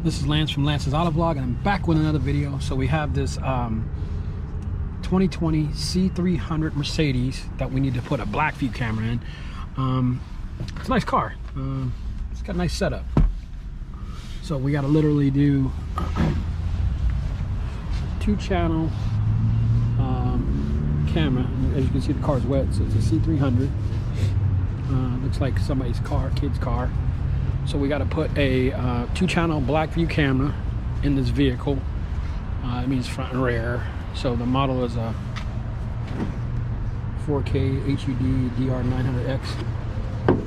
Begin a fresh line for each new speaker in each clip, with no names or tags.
This is Lance from Lance's Auto Vlog, and I'm back with another video. So we have this 2020 C300 Mercedes that we need to put a Black Vue camera in. It's a nice car. It's got a nice setup. So we got to literally do 2-channel camera. As you can see, the car's wet, so it's a C300. Looks like somebody's car, kid's car. So we got to put a 2-channel Black Vue camera in this vehicle. It means front and rear. So the model is a 4K HUD DR900X.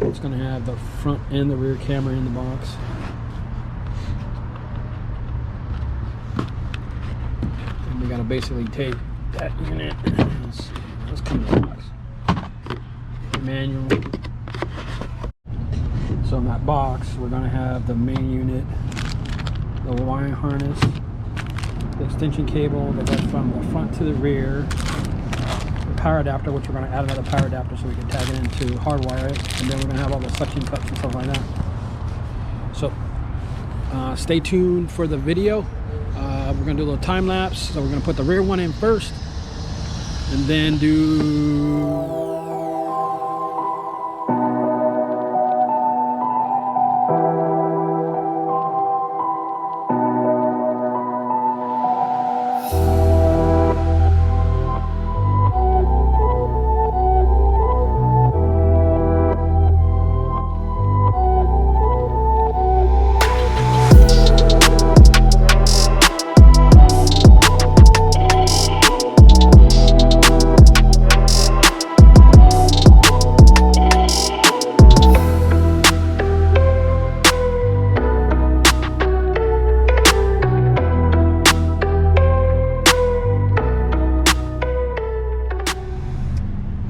It's going to have the front and the rear camera in the box. And we got to basically take that unit. Let's come to the box. Manual. So in that box, we're going to have the main unit, the wiring harness, the extension cable that goes from the front to the rear, the power adapter, which we're going to add another power adapter so we can tag it into hardwire it, and then we're going to have all the suction cups and stuff like that. So stay tuned for the video. We're going to do a little time lapse. So we're going to put the rear one in first, and then do...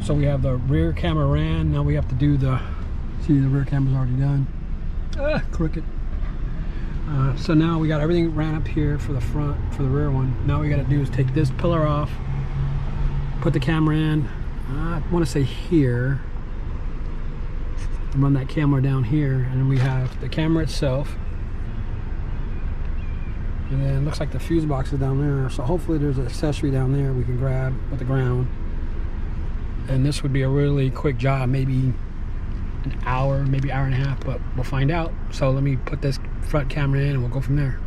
So we have the rear camera ran. Now we have to do the, see, the rear camera's already done. Crooked. So now we got everything ran up here for the front, for the rear one. Now what we got to do is take this pillar off, put the camera in. I want to say here. Run that camera down here, and then we have the camera itself. And then it looks like the fuse box is down there. So hopefully there's an accessory down there we can grab with the ground. And this would be a really quick job, maybe an hour, maybe hour and a half, but we'll find out. So let me put this front camera in and we'll go from there.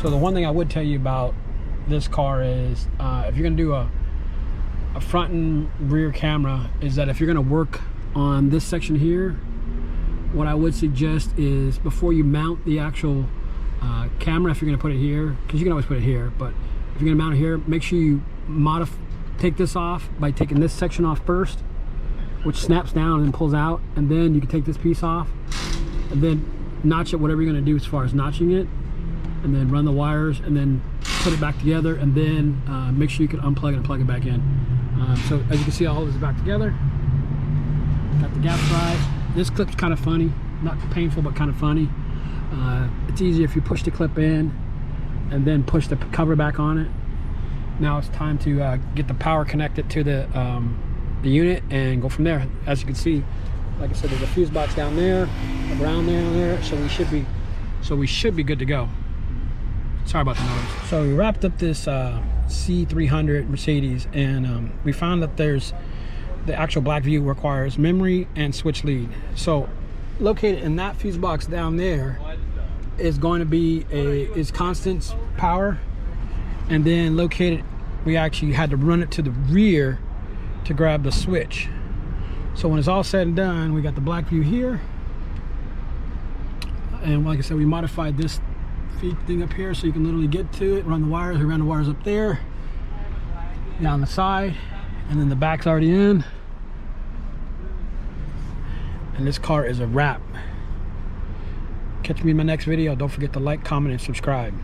So the one thing I would tell you about this car is if you're going to do a front and rear camera, is that if you're going to work on this section here, what I would suggest is before you mount the actual camera, if you're going to put it here, because you can always put it here, but if you're going to mount it here, make sure you take this off by taking this section off first, which snaps down and pulls out, and then you can take this piece off and then notch it, whatever you're going to do as far as notching it, and then run the wires and then put it back together, and then make sure you can unplug it and plug it back in. So as you can see, all this is back together. Got the gaps right. This clip's kind of funny, not painful, but kind of funny. It's easier if you push the clip in and then push the cover back on it. Now it's time to get the power connected to the unit and go from there. As you can see, like I said, there's a fuse box down there, around there, so we should be good to go. Sorry about the noise. So we wrapped up this C300 Mercedes, and we found that there's the actual Black Vue requires memory and switch lead. So located in that fuse box down there is going to be is constant power, and then located, we actually had to run it to the rear to grab the switch. So when it's all said and done, we got the Black Vue here, and like I said, we modified this feed thing up here so you can literally get to it, run the wires. We ran the wires up there, down the side, and then the back's already in. And this car is a wrap. Catch me in my next video. Don't forget to like, comment, and subscribe.